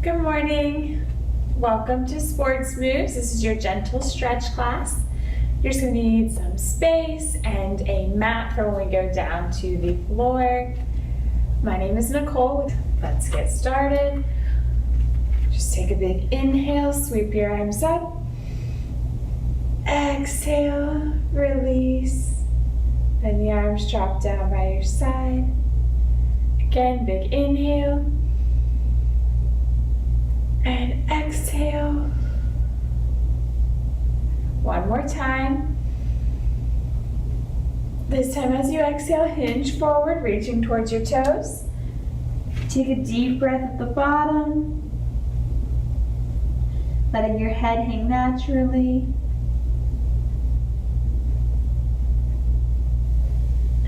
Good morning. Welcome to Sports Moves. This is your gentle stretch class. You're just going to need some space and a mat for when we go down to the floor. My name is Nicole. Let's get started. Just take a big inhale, sweep your arms up. Exhale, release. Then the arms drop down by your side. Again, big inhale. And exhale. One more time. This time as you exhale, hinge forward, reaching towards your toes. Take a deep breath at the bottom. Letting your head hang naturally.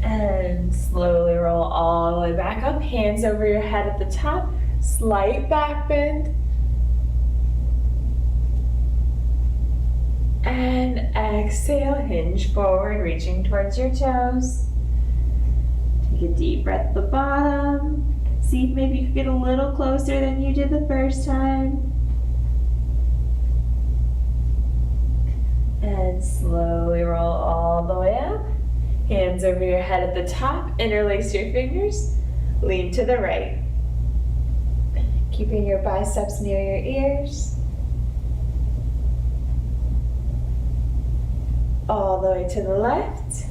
And slowly roll all the way back up. Hands over your head at the top. Slight back bend. And exhale, hinge forward, reaching towards your toes. Take a deep breath at the bottom. See if maybe you can get a little closer than you did the first time. And slowly roll all the way up. Hands over your head at the top. Interlace your fingers. Lean to the right. Keeping your biceps near your ears. All the way to the left.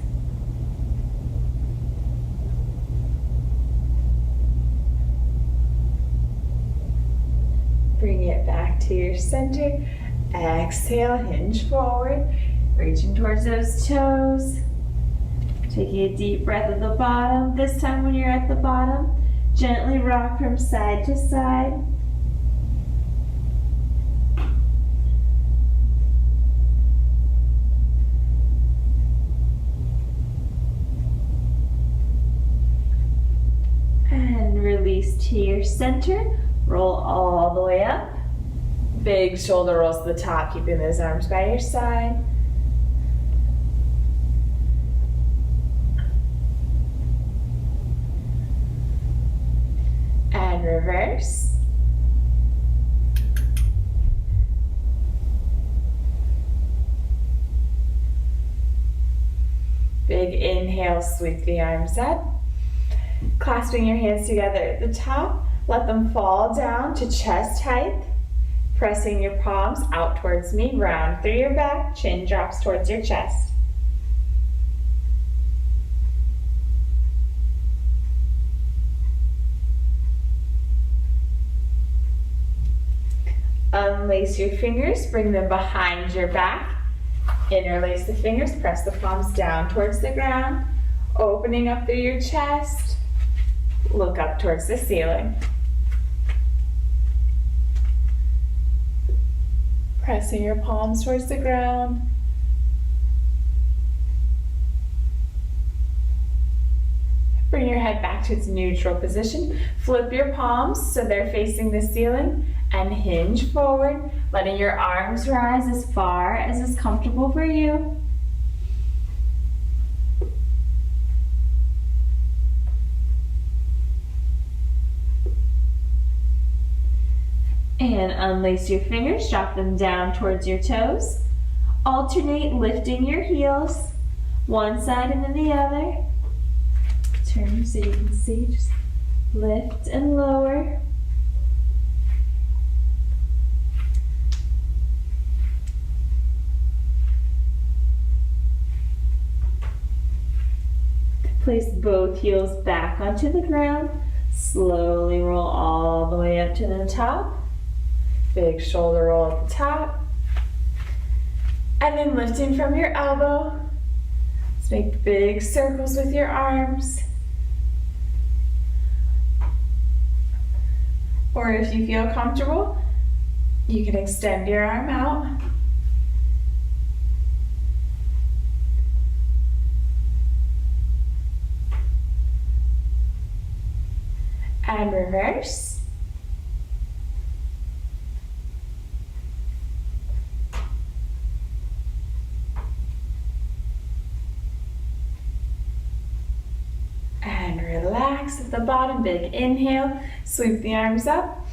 Bring it back to your center. Exhale, hinge forward, reaching towards those toes. Taking a deep breath at the bottom. This time when you're at the bottom, gently rock from side to side. Release to your center, roll all the way up. Big shoulder rolls to the top, keeping those arms by your side. And reverse. Big inhale, sweep the arms up. Clasping your hands together at the top, let them fall down to chest height. Pressing your palms out towards me, round through your back, chin drops towards your chest. Unlace your fingers, bring them behind your back. Interlace the fingers, press the palms down towards the ground, opening up through your chest. Look up towards the ceiling. Pressing your palms towards the ground. Bring your head back to its neutral position. Flip your palms so they're facing the ceiling and hinge forward, letting your arms rise as far as is comfortable for you. And unlace your fingers, drop them down towards your toes. Alternate lifting your heels, one side and then the other. Turn so you can see, just lift and lower. Place both heels back onto the ground. Slowly roll all the way up to the top. Big shoulder roll at the top. And then lifting from your elbow. Let's make big circles with your arms. Or if you feel comfortable, you can extend your arm out. And reverse. And relax at the bottom, big inhale, sweep the arms up.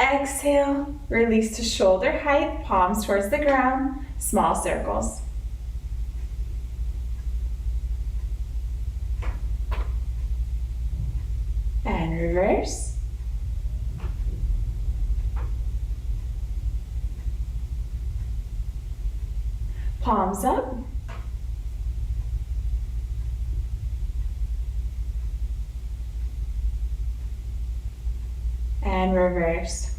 Exhale, release to shoulder height, palms towards the ground, small circles. And reverse. Palms up. And reverse.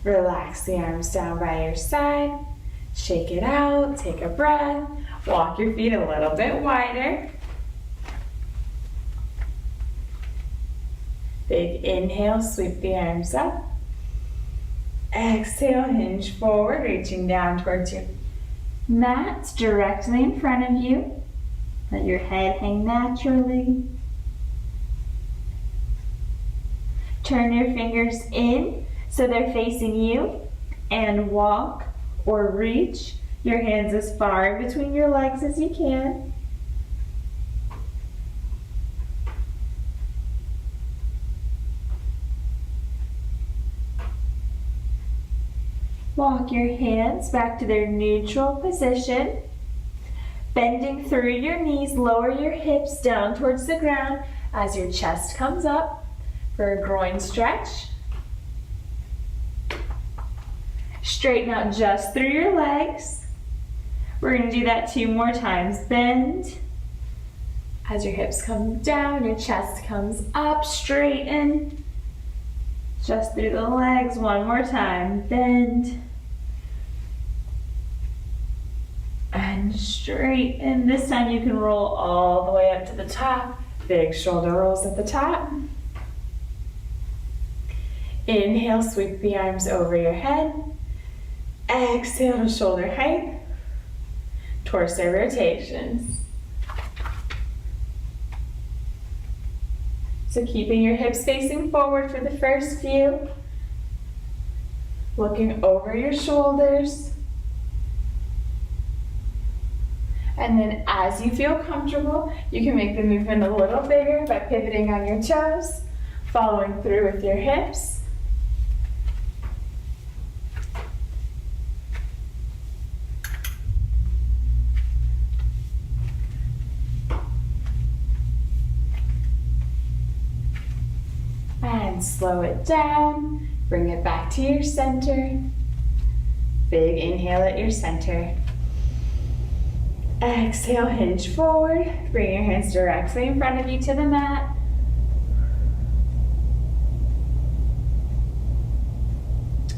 Relax the arms down by your side. Shake it out, take a breath. Walk your feet a little bit wider. Big inhale, sweep the arms up. Exhale, hinge forward, reaching down towards your mat directly in front of you. Let your head hang naturally. Turn your fingers in so they're facing you and walk or reach your hands as far in between your legs as you can. Walk your hands back to their neutral position. Bending through your knees, lower your hips down towards the ground as your chest comes up for a groin stretch. Straighten out just through your legs. We're going to do that 2 more times. Bend. As your hips come down, your chest comes up, straighten. Just through the legs, 1 more time. Bend. And straighten. This time you can roll all the way up to the top. Big shoulder rolls at the top. Inhale, sweep the arms over your head. Exhale to shoulder height. Torso rotations. So keeping your hips facing forward for the first few. Looking over your shoulders. And then as you feel comfortable, you can make the movement a little bigger by pivoting on your toes, following through with your hips. And slow it down, bring it back to your center. Big inhale at your center. Exhale, hinge forward. Bring your hands directly in front of you to the mat.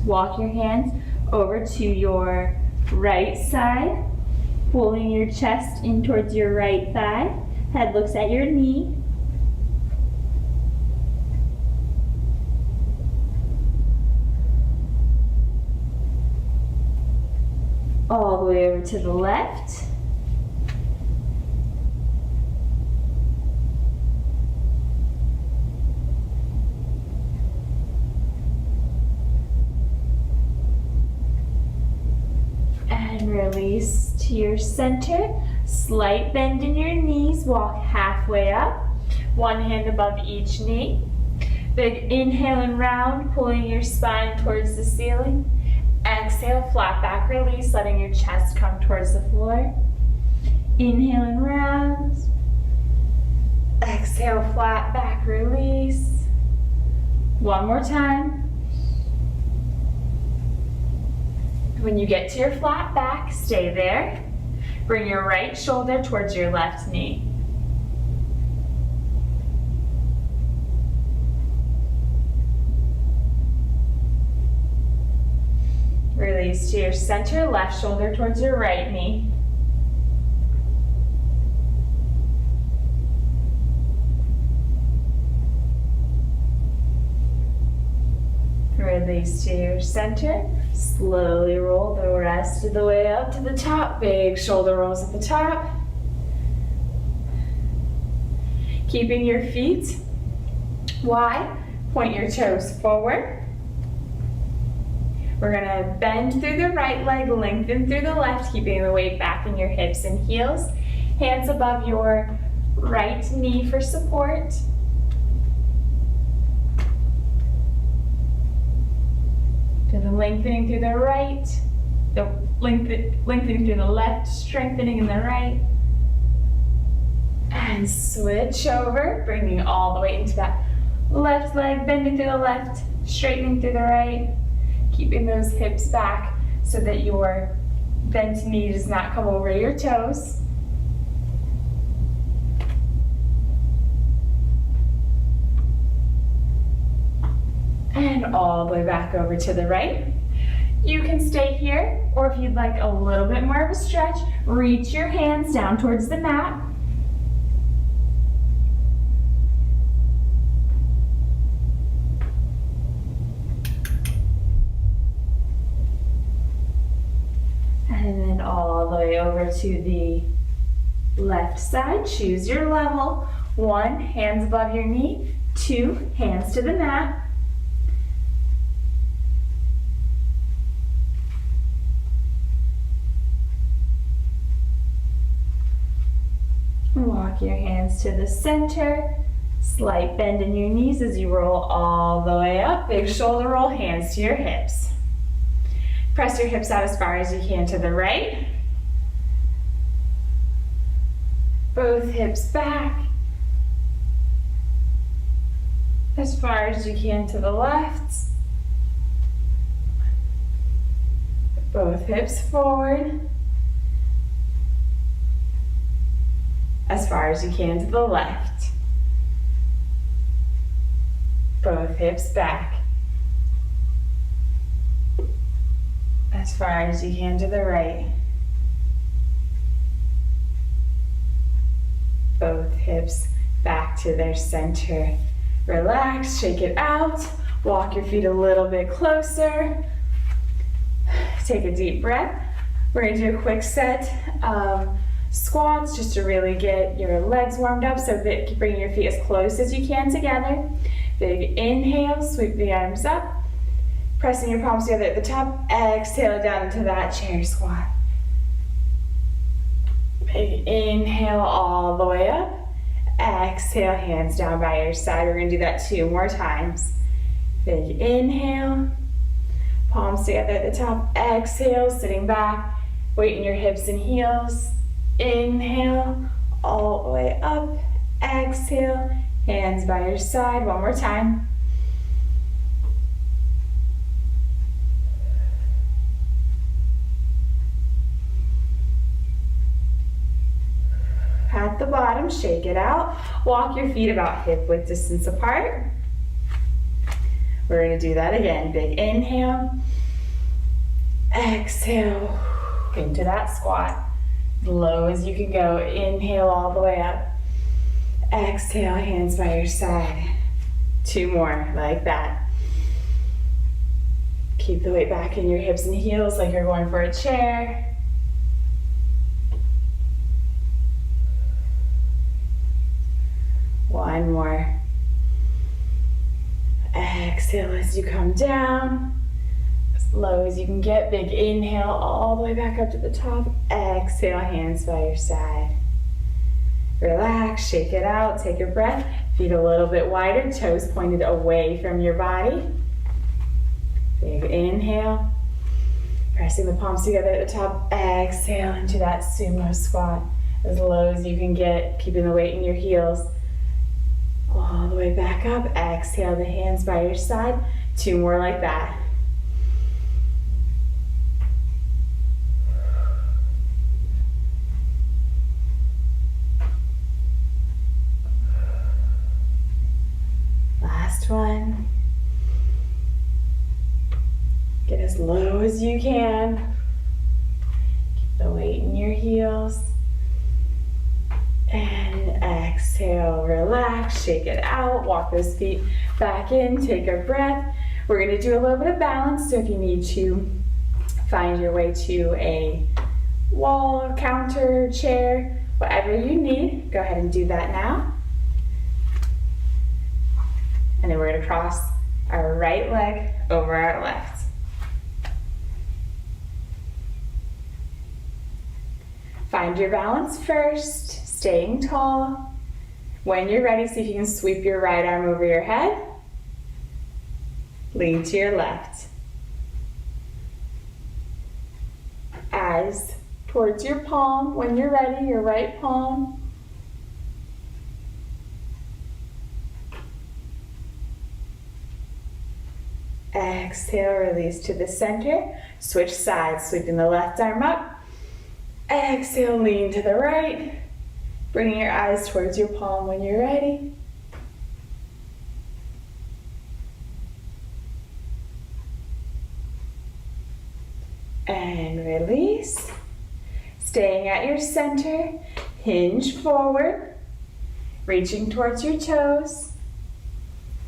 Walk your hands over to your right side, pulling your chest in towards your right thigh. Head looks at your knee. All the way over to the left. And release to your center. Slight bend in your knees. Walk halfway up. 1 hand above each knee. Big inhale and round, pulling your spine towards the ceiling. Exhale, flat back release, letting your chest come towards the floor. Inhale and round. Exhale, flat back release. 1 more time. When you get to your flat back, stay there. Bring your right shoulder towards your left knee. Release to your center, left shoulder towards your right knee. Release to your center. Slowly roll the rest of the way up to the top. Big shoulder rolls at the top. Keeping your feet wide. Point your toes forward. We're gonna bend through the right leg, lengthen through the left, keeping the weight back in your hips and heels. Hands above your right knee for support. Feel the lengthening through the right, the lengthening through the left, strengthening in the right. And switch over, bringing all the weight into that left leg, bending through the left, straightening through the right, keeping those hips back so that your bent knee does not come over your toes. And all the way back over to the right. You can stay here, or if you'd like a little bit more of a stretch, reach your hands down towards the mat. And then all the way over to the left side. Choose your level. 1, hands above your knee. 2, hands to the mat. Walk your hands to the center. Slight bend in your knees as you roll all the way up. Big shoulder roll, hands to your hips. Press your hips out as far as you can to the right. Both hips back. As far as you can to the left. Both hips forward. As far as you can to the left. Both hips back. As far as you can to the right. Both hips back to their center. Relax, shake it out. Walk your feet a little bit closer. Take a deep breath. We're going to do a quick set of squats just to really get your legs warmed up, so that bring your feet as close as you can together. Big inhale, sweep the arms up. Pressing your palms together at the top, exhale down into that chair squat. Big inhale all the way up. Exhale, hands down by your side. We're going to do that 2 more times. Big inhale, palms together at the top. Exhale, sitting back, weight in your hips and heels. Inhale, all the way up. Exhale, hands by your side. 1 more time. At the bottom, shake it out. Walk your feet about hip width distance apart. We're going to do that again. Big inhale. Exhale into that squat. As low as you can go. Inhale all the way up. Exhale, hands by your side. 2 more like that. Keep the weight back in your hips and heels like you're going for a chair. One more. Exhale as you come down. As low as you can get. Big inhale all the way back up to the top. Exhale, hands by your side. Relax, shake it out, take a breath. Feet a little bit wider, toes pointed away from your body. Big inhale. Pressing the palms together at the top. Exhale into that sumo squat. As low as you can get, keeping the weight in your heels. All the way back up. Exhale the hands by your side. 2 more like that. Last one. Get as low as you can. Keep the weight in your heels. And exhale, relax, shake it out, walk those feet back in, take a breath. We're going to do a little bit of balance, so if you need to find your way to a wall, counter, chair, whatever you need, go ahead and do that now. And then we're going to cross our right leg over our left. Find Find your balance first, staying tall. When you're ready, see if you can sweep your right arm over your head. Lean to your left. Eyes towards your palm. When you're ready, your right palm. Exhale, release to the center. Switch sides, sweeping the left arm up. Exhale, lean to the right. Bringing your eyes towards your palm when you're ready. And release. Staying at your center, hinge forward, reaching towards your toes.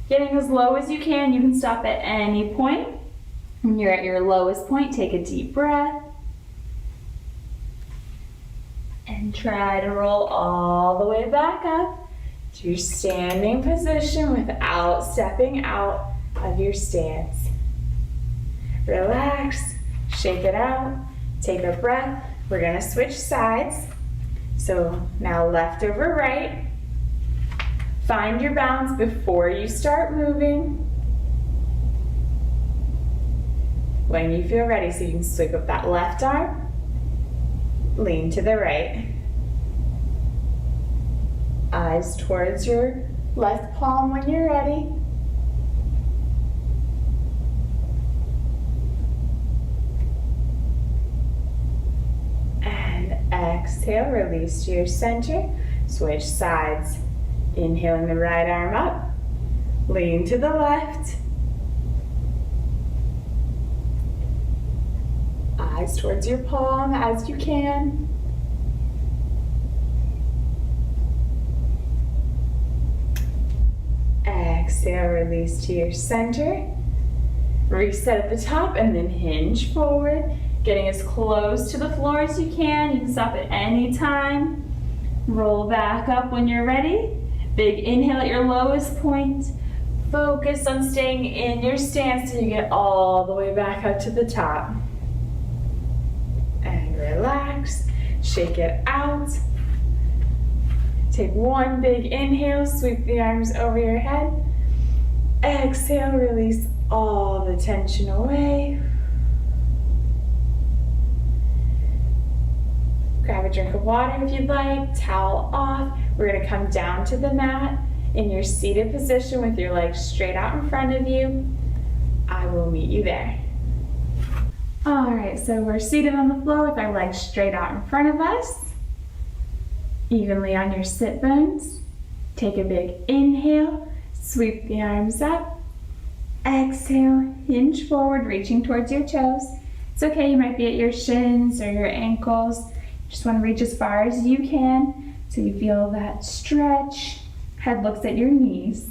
Getting as low as you can. You can stop at any point. When you're at your lowest point, take a deep breath. And try to roll all the way back up to your standing position without stepping out of your stance. Relax, shake it out, take a breath. We're gonna switch sides. So now left over right. Find your balance before you start moving. When you feel ready, so you can sweep up that left arm. Lean to the right. Eyes towards your left palm when you're ready. And exhale, release to your center. Switch sides. Inhaling the right arm up. Lean to the left. Eyes towards your palm as you can. Exhale, release to your center. Reset at the top and then hinge forward. Getting as close to the floor as you can. You can stop at any time. Roll back up when you're ready. Big inhale at your lowest point. Focus on staying in your stance till you get all the way back up to the top. And relax, shake it out. Take one big inhale, sweep the arms over your head. Exhale, release all the tension away. Grab a drink of water if you'd like, towel off. We're gonna come down to the mat in your seated position with your legs straight out in front of you. I will meet you there. All right, so we're seated on the floor with our legs straight out in front of us. Evenly on your sit bones. Take a big inhale, sweep the arms up. Exhale, hinge forward, reaching towards your toes. It's okay, you might be at your shins or your ankles. Just want to reach as far as you can so you feel that stretch. Head looks at your knees.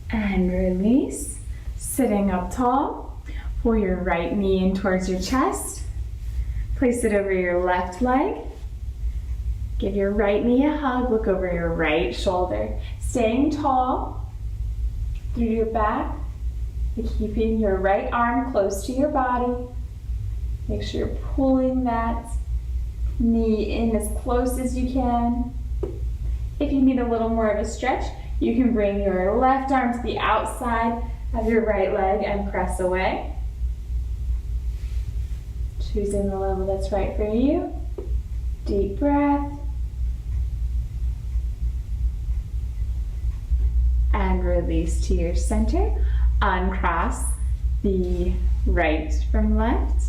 And release. Sitting up tall. Pull your right knee in towards your chest. Place it over your left leg. Give your right knee a hug. Look over your right shoulder. Staying tall through your back. Keeping your right arm close to your body. Make sure you're pulling that knee in as close as you can. If you need a little more of a stretch, you can bring your left arm to the outside of your right leg and press away. Choosing the level that's right for you. Deep breath. And release to your center. Uncross the right from left.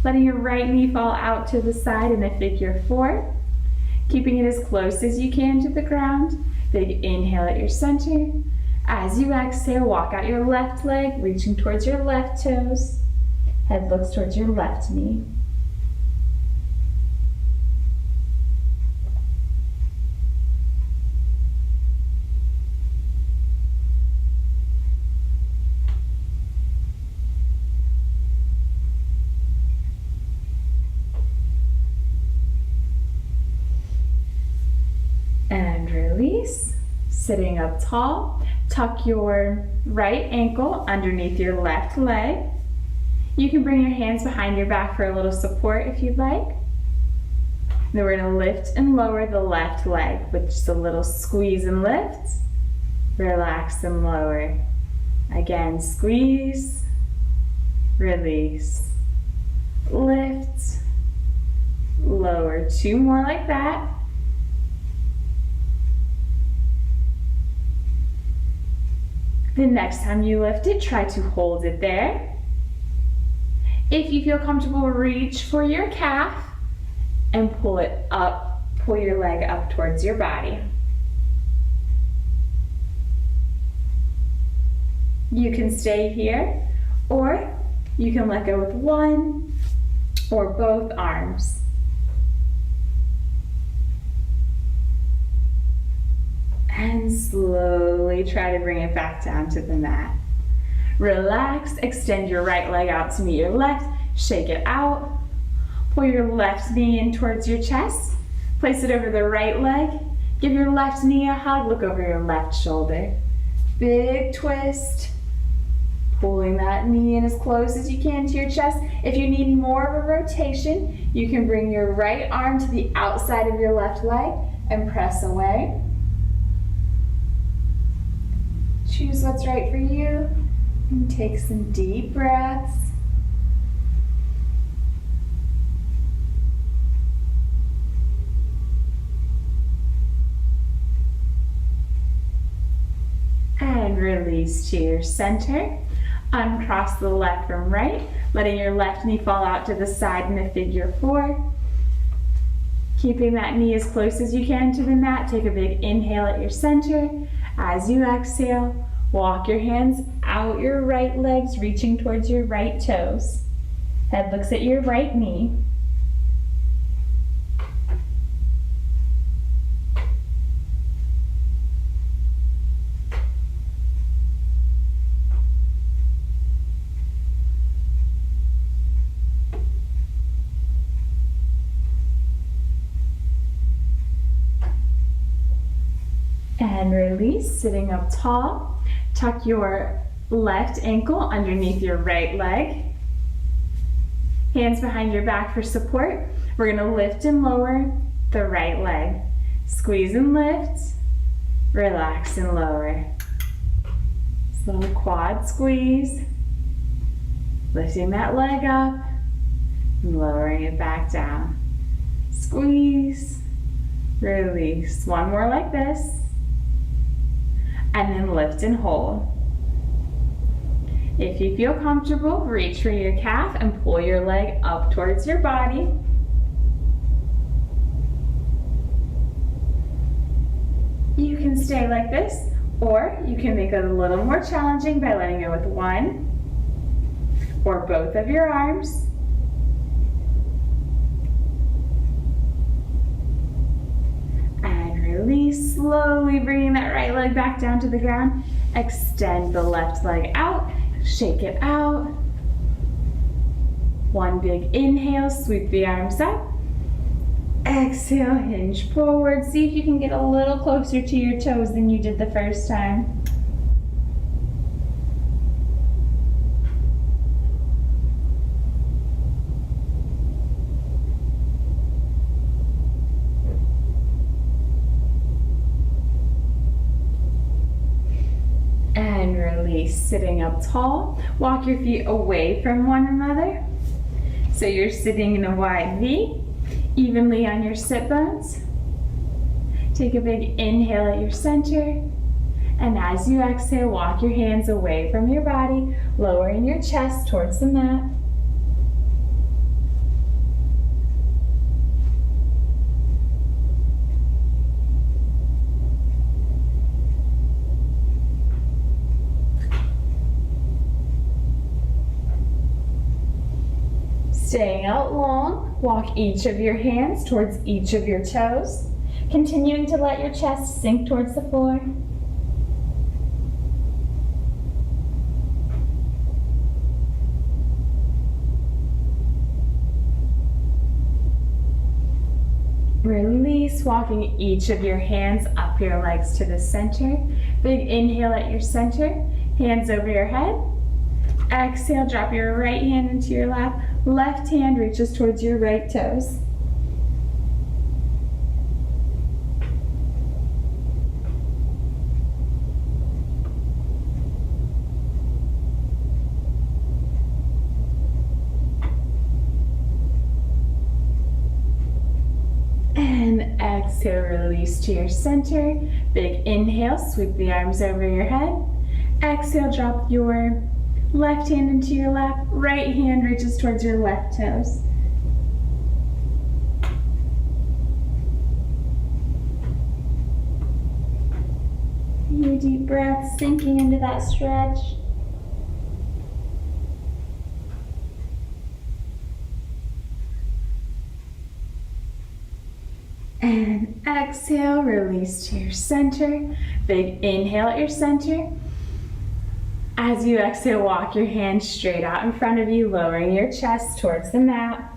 Letting your right knee fall out to the side in a figure four. Keeping it as close as you can to the ground. Big inhale at your center. As you exhale, walk out your left leg, reaching towards your left toes. Head looks towards your left knee. release. Sitting up tall, tuck your right ankle underneath your left leg. You can bring your hands behind your back for a little support if you'd like. Then we're gonna lift and lower the left leg with just a little squeeze and lift. Relax and lower. Again, squeeze, release, lift, lower. 2 more like that. The next time you lift it, try to hold it there. If you feel comfortable, reach for your calf and pull it up, pull your leg up towards your body. You can stay here, or you can let go with one or both arms. And slowly try to bring it back down to the mat. Relax, extend your right leg out to meet your left, shake it out. Pull your left knee in towards your chest, place it over the right leg, give your left knee a hug, look over your left shoulder. Big twist, pulling that knee in as close as you can to your chest. If you need more of a rotation, you can bring your right arm to the outside of your left leg and press away. Choose what's right for you and take some deep breaths. And release to your center. Uncross the left from right, letting your left knee fall out to the side in a figure 4. Keeping that knee as close as you can to the mat. Take a big inhale at your center. As you exhale, walk your hands out your right legs, reaching towards your right toes. Head looks at your right knee. And release, sitting up tall. Tuck your left ankle underneath your right leg. Hands behind your back for support. We're gonna lift and lower the right leg. Squeeze and lift, relax and lower. This little quad squeeze. Lifting that leg up and lowering it back down. Squeeze, release. One more like this. And then lift and hold. If you feel comfortable, reach for your calf and pull your leg up towards your body. You can stay like this, or you can make it a little more challenging by letting go with one or both of your arms. Release, slowly bringing that right leg back down to the ground. Extend the left leg out, shake it out. One big inhale, sweep the arms up. Exhale, hinge forward. See if you can get a little closer to your toes than you did the first time. And release, sitting up tall. Walk your feet away from one another. So you're sitting in a wide V, evenly on your sit bones. Take a big inhale at your center. And as you exhale, walk your hands away from your body, lowering your chest towards the mat. Staying out long, walk each of your hands towards each of your toes, continuing to let your chest sink towards the floor. Release, walking each of your hands up your legs to the center. Big inhale at your center, hands over your head. Exhale, drop your right hand into your lap. Left hand reaches towards your right toes. And exhale, release to your center. Big inhale, sweep the arms over your head. Exhale, drop your left hand into your lap. Right hand reaches towards your left toes. Your deep breath sinking into that stretch. And exhale, release to your center. Big inhale at your center. As you exhale, walk your hands straight out in front of you, lowering your chest towards the mat.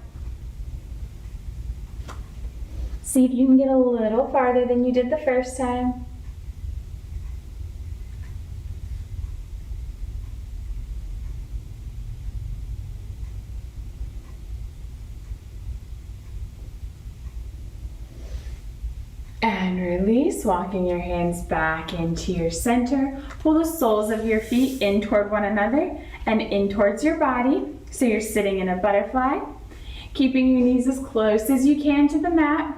See if you can get a little farther than you did the first time. And release, walking your hands back into your center. Pull the soles of your feet in toward one another and in towards your body. So you're sitting in a butterfly, keeping your knees as close as you can to the mat.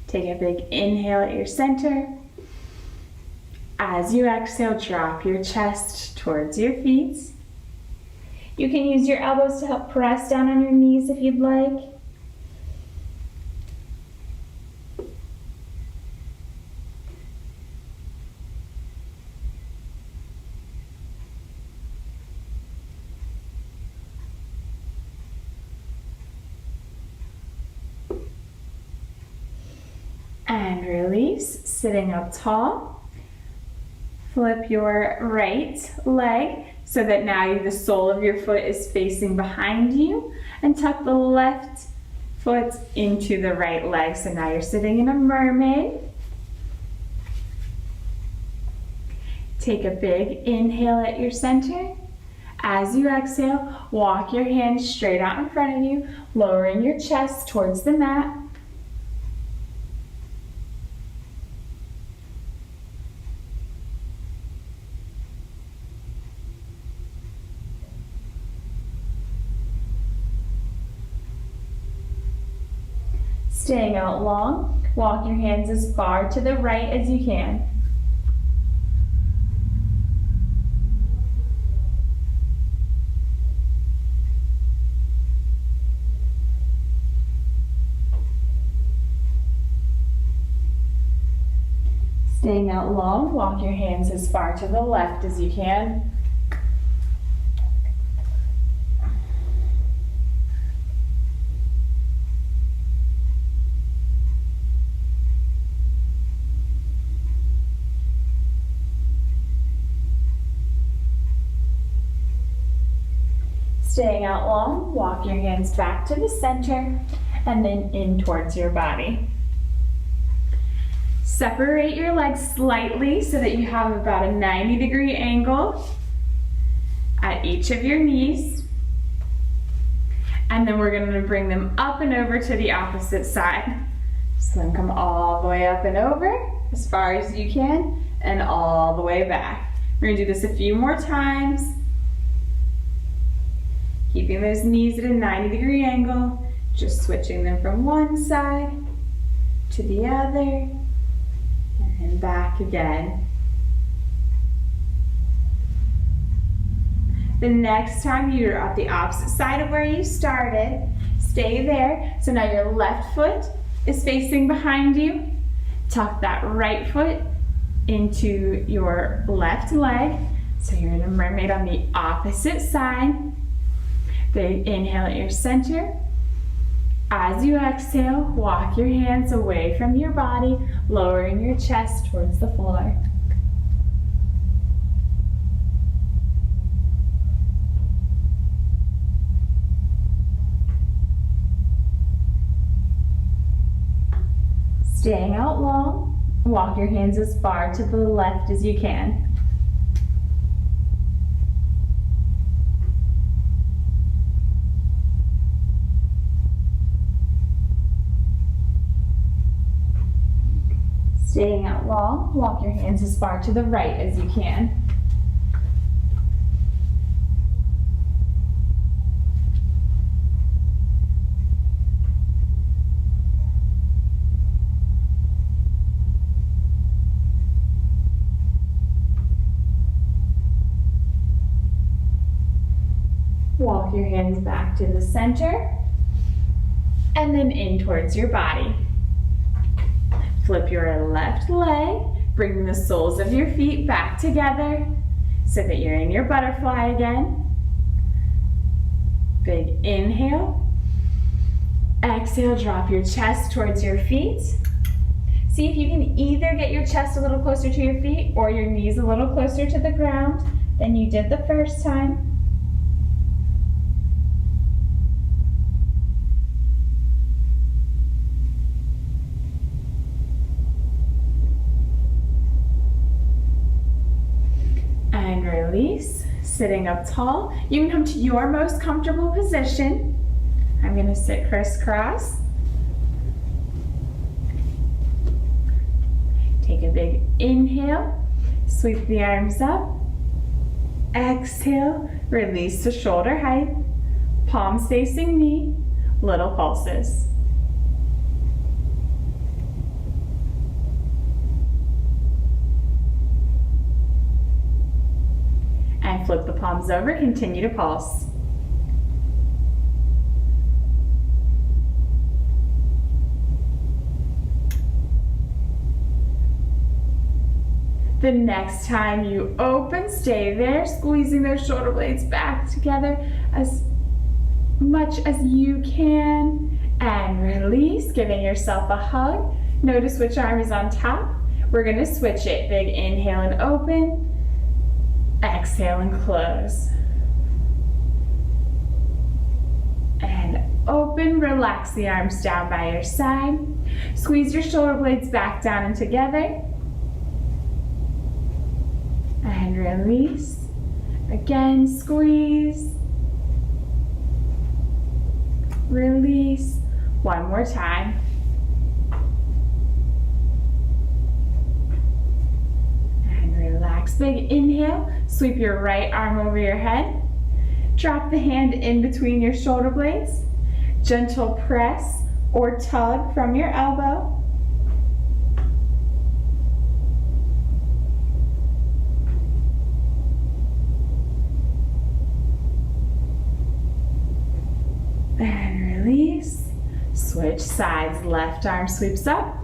Take a big inhale at your center. As you exhale, drop your chest towards your feet. You can use your elbows to help press down on your knees if you'd like. And release, sitting up tall. Flip your right leg so that now the sole of your foot is facing behind you, and tuck the left foot into the right leg. So now you're sitting in a mermaid. Take a big inhale at your center. As you exhale, walk your hands straight out in front of you, lowering your chest towards the mat. Staying out long, walk your hands as far to the right as you can. Staying out long, walk your hands as far to the left as you can. Staying out long, walk your hands back to the center and then in towards your body. Separate your legs slightly so that you have about a 90-degree angle at each of your knees. And then we're going to bring them up and over to the opposite side. So then come all the way up and over as far as you can and all the way back. We're going to do this a few more times. Keeping those knees at a 90-degree angle, just switching them from one side to the other, and then back again. The next time you're at the opposite side of where you started, stay there. So now your left foot is facing behind you. Tuck that right foot into your left leg. So you're in a mermaid on the opposite side. Big inhale at your center. As you exhale, walk your hands away from your body, lowering your chest towards the floor. Staying out long, walk your hands as far to the left as you can. Staying out long, walk your hands as far to the right as you can. Walk your hands back to the center and then in towards your body. Flip your left leg, bring the soles of your feet back together so that you're in your butterfly again. Big inhale. Exhale, drop your chest towards your feet. See if you can either get your chest a little closer to your feet or your knees a little closer to the ground than you did the first time. And release, sitting up tall. You can come to your most comfortable position. I'm going to sit crisscross. Take a big inhale, sweep the arms up. Exhale, release to shoulder height, palms facing me, little pulses. And flip the palms over, continue to pulse. The next time you open, stay there, squeezing those shoulder blades back together as much as you can. And release, giving yourself a hug. Notice which arm is on top. We're gonna switch it. Big inhale and open. Exhale and close. And open, relax the arms down by your side. Squeeze your shoulder blades back down and together. And release. Again, squeeze. Release. One more time. Relax, big inhale, sweep your right arm over your head. Drop the hand in between your shoulder blades. Gentle press or tug from your elbow. And release. Switch sides, left arm sweeps up.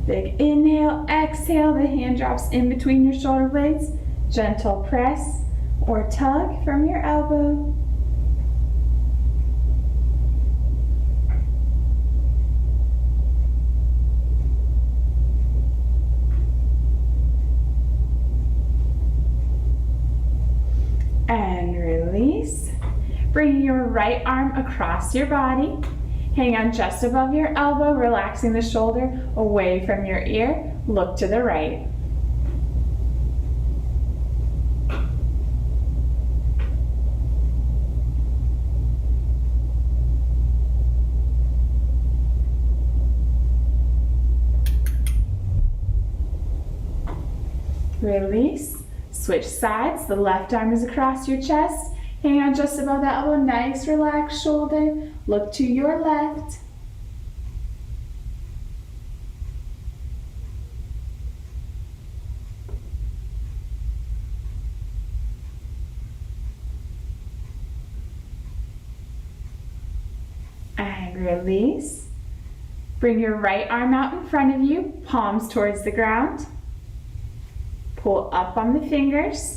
Big inhale, exhale, the hand drops in between your shoulder blades. Gentle press or tug from your elbow. And release. Bring your right arm across your body. Hang on just above your elbow, relaxing the shoulder away from your ear. Look to the right. Release. Switch sides. The left arm is across your chest. Hang on just above the elbow. Nice relaxed shoulder. Look to your left. And release. Bring your right arm out in front of you, palms towards the ground. Pull up on the fingers.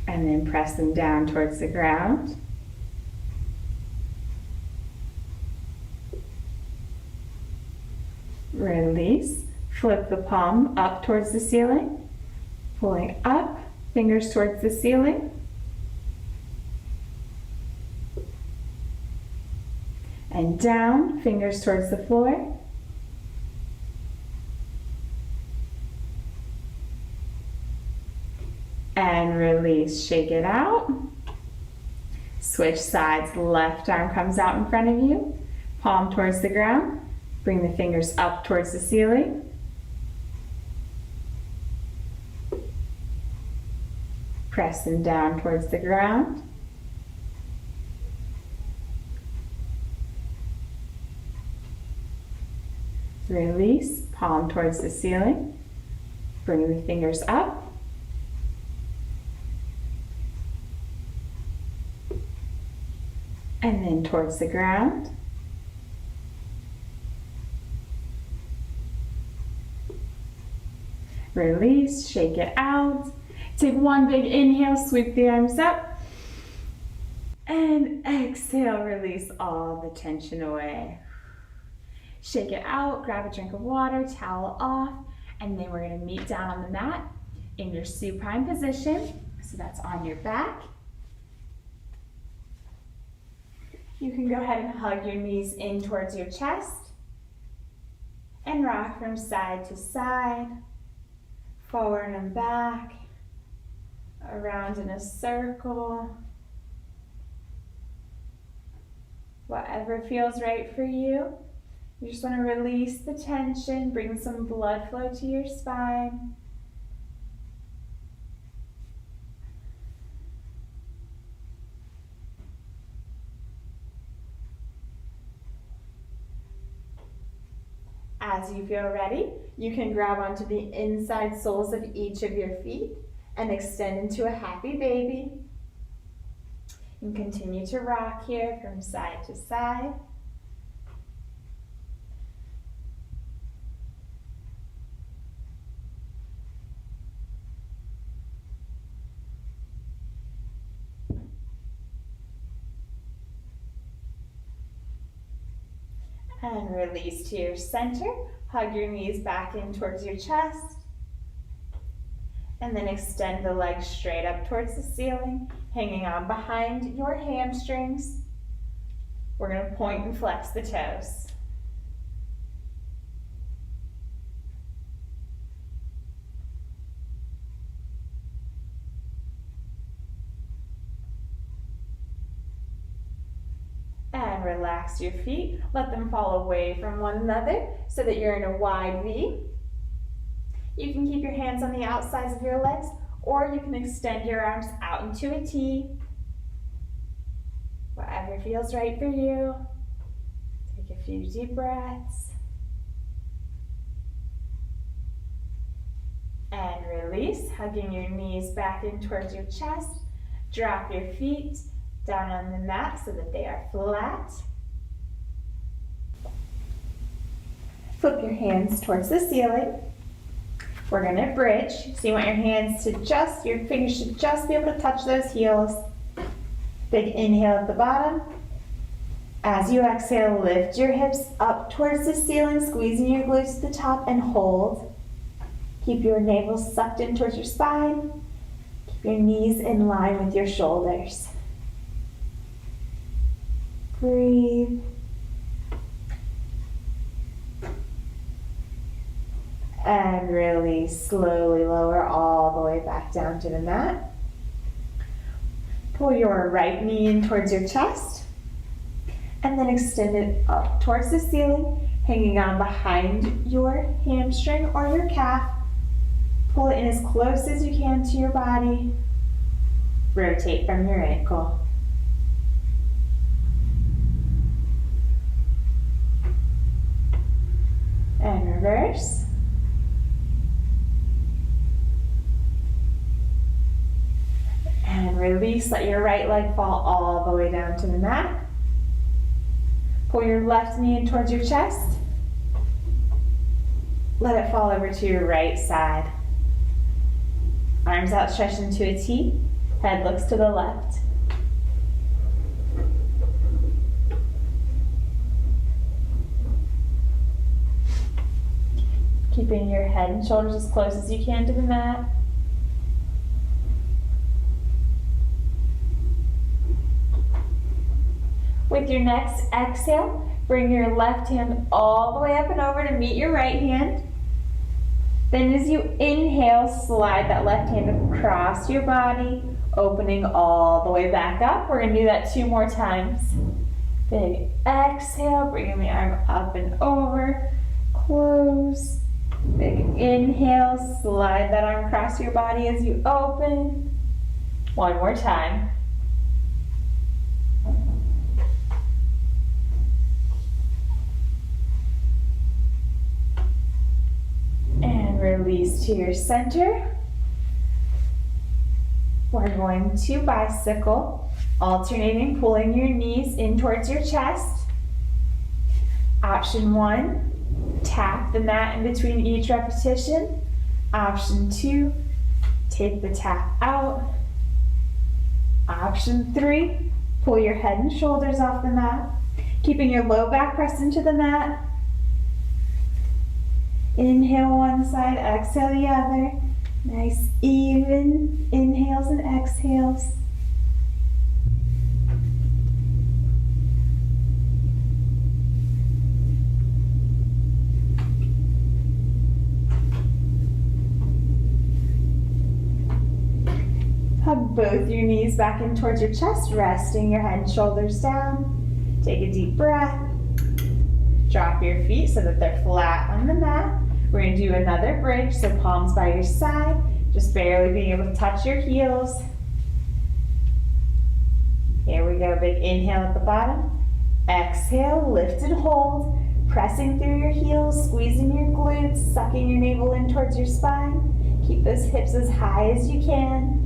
And then press them down towards the ground. Release. Flip the palm up towards the ceiling. Pulling up, fingers towards the ceiling. Release. Flip the palm up towards the ceiling, pulling up, fingers towards the ceiling. Release. Flip the palm up towards the ceiling, pulling up, fingers towards the ceiling. Release. Flip the palm up towards the ceiling, pulling up, fingers towards the ceiling. Release. Flip the palm up towards the ceiling, pulling up, fingers towards the ceiling. Release. And down, fingers towards the floor. And release, shake it out. Switch sides, left arm comes out in front of you, palm towards the ground. Bring the fingers up towards the ceiling. Press them down towards the ground. Release, palm towards the ceiling. Bring the fingers up. And then towards the ground. Release, shake it out. Take one big inhale, sweep the arms up. And exhale, release all the tension away. Shake it out, grab a drink of water, towel off, and then we're gonna meet down on the mat in your supine position. So that's on your back. You can go ahead and hug your knees in towards your chest and rock from side to side, forward and back, around in a circle. Whatever feels right for you. You just want to release the tension, bring some blood flow to your spine. As you feel ready, you can grab onto the inside soles of each of your feet and extend into a happy baby. And continue to rock here from side to side. And release to your center. Hug your knees back in towards your chest. And then extend the legs straight up towards the ceiling, hanging on behind your hamstrings. We're going to point and flex the toes. And relax your feet. Let them fall away from one another so that you're in a wide V. You can keep your hands on the outsides of your legs, or you can extend your arms out into a T. Whatever feels right for you. Take a few deep breaths. And release, hugging your knees back in towards your chest. Drop your feet down on the mat so that they are flat. Flip your hands towards the ceiling. We're gonna bridge. So you want your hands to your fingers should just be able to touch those heels. Big inhale at the bottom. As you exhale, lift your hips up towards the ceiling, squeezing your glutes to the top and hold. Keep your navel sucked in towards your spine. Keep your knees in line with your shoulders. Breathe. And really slowly lower all the way back down to the mat. Pull your right knee in towards your chest. And then extend it up towards the ceiling, hanging on behind your hamstring or your calf. Pull it in as close as you can to your body. Rotate from your ankle. And reverse. And release, let your right leg fall all the way down to the mat. Pull your left knee in towards your chest. Let it fall over to your right side. Arms outstretched into a T. Head looks to the left. Keeping your head and shoulders as close as you can to the mat. With your next exhale, bring your left hand all the way up and over to meet your right hand. Then as you inhale, slide that left hand across your body, opening all the way back up. We're gonna do that 2 more times. Big exhale, bringing the arm up and over, close. Big inhale, slide that arm across your body as you open. 1 more time. And release to your center. We're going to bicycle, alternating, pulling your knees in towards your chest. Option 1, tap the mat in between each repetition. Option 2, take the tap out. Option 3, pull your head and shoulders off the mat, keeping your low back pressed into the mat. Inhale one side, exhale the other. Nice even inhales and exhales. Hug both your knees back in towards your chest, resting your head and shoulders down. Take a deep breath. Drop your feet so that they're flat on the mat. We're going to do another bridge, so palms by your side, just barely being able to touch your heels. Here we go, big inhale at the bottom. Exhale, lift and hold, pressing through your heels, squeezing your glutes, sucking your navel in towards your spine. Keep those hips as high as you can.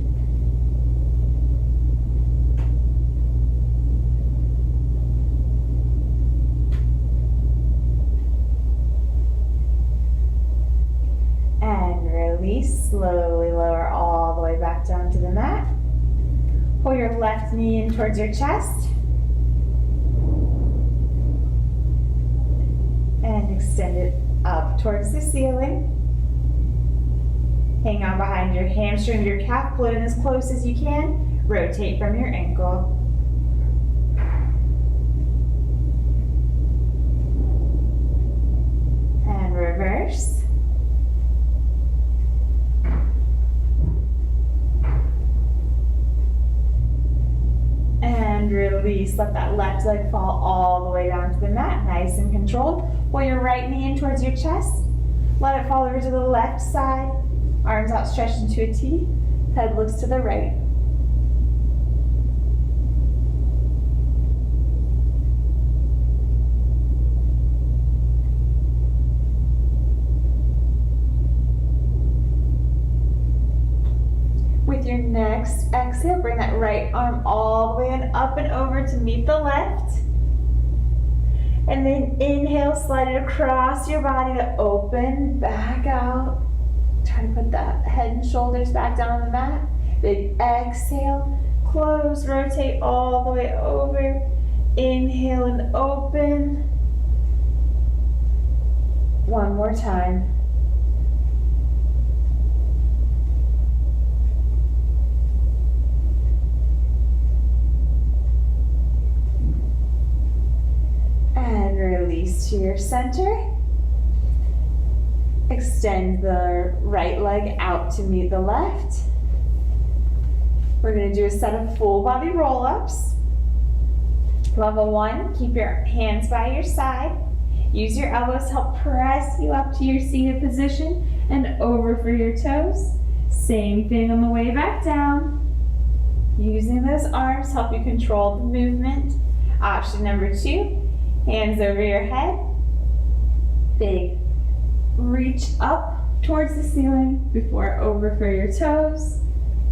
And release, slowly lower all the way back down to the mat. Pull your left knee in towards your chest. And extend it up towards the ceiling. Hang on behind your hamstring, your calf, pull it in as close as you can. Rotate from your ankle. And reverse. And release, let that left leg fall all the way down to the mat, nice and controlled. Pull your right knee in towards your chest. Let it fall over to the left side. Arms outstretched into a T. Head looks to the right. With your next exhale, bring that right arm all the way and up and over to meet the left. And then inhale, slide it across your body to open, back out. Try to put that head and shoulders back down on the mat. Big exhale, close, rotate all the way over. Inhale and open. One more time. And release to your center. Extend the right leg out to meet the left. We're going to do a set of full body roll-ups. Level 1, keep your hands by your side. Use your elbows to help press you up to your seated position and over for your toes. Same thing on the way back down. Using those arms to help you control the movement. Option number 2. Hands over your head. Big reach up towards the ceiling before over for your toes.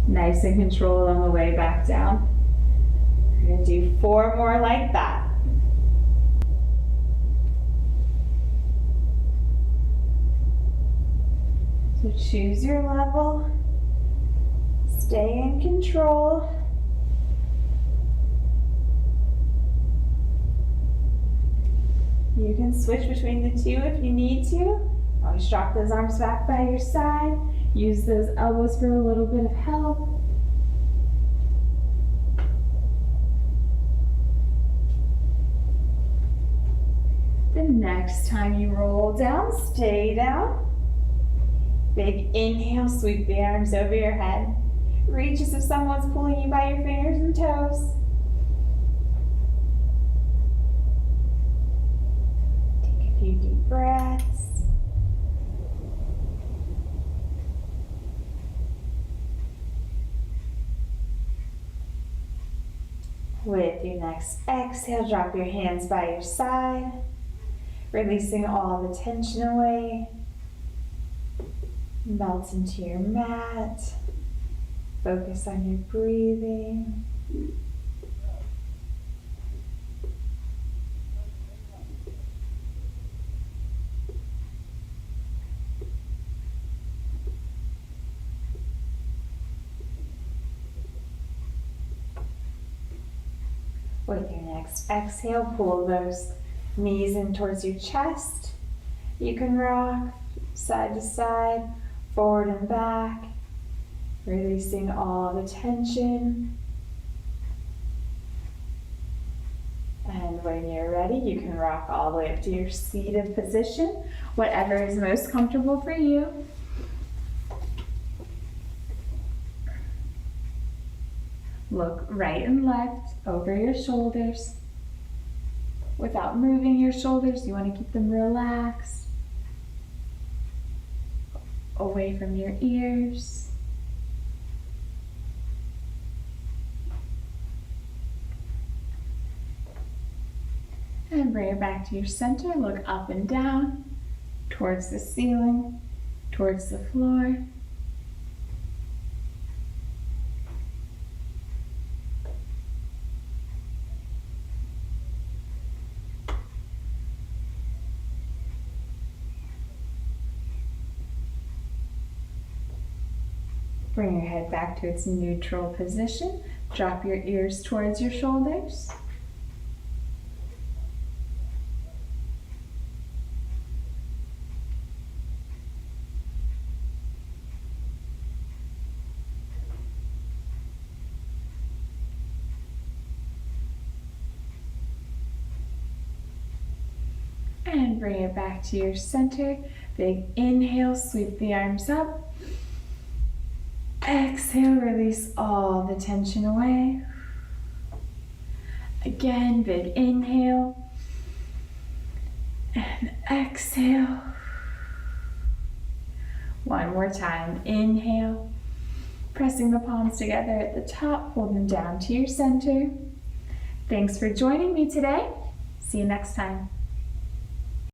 Nice and controlled on the way back down. We're going to do 4 more like that. So choose your level. Stay in control. You can switch between the two if you need to. Always drop those arms back by your side. Use those elbows for a little bit of help. Next time you roll down, stay down. Big inhale, sweep the arms over your head. Reach as if someone's pulling you by your fingers and toes. Take a few deep breaths. With your next exhale, drop your hands by your side, releasing all the tension away. Melt into your mat. Focus on your breathing. With your next exhale, pull those knees in towards your chest. You can rock side to side, forward and back, releasing all the tension. And when you're ready, you can rock all the way up to your seated position, whatever is most comfortable for you. Look right and left over your shoulders. Without moving your shoulders, you want to keep them relaxed. Away from your ears. And bring it back to your center. Look up and down, towards the ceiling, towards the floor. Bring your head back to its neutral position. Drop your ears towards your shoulders. And bring it back to your center. Big inhale, sweep the arms up. Exhale, release all the tension away. Again, big inhale. And exhale. One more time, inhale. Pressing the palms together at the top, hold them down to your center. Thanks for joining me today. See you next time.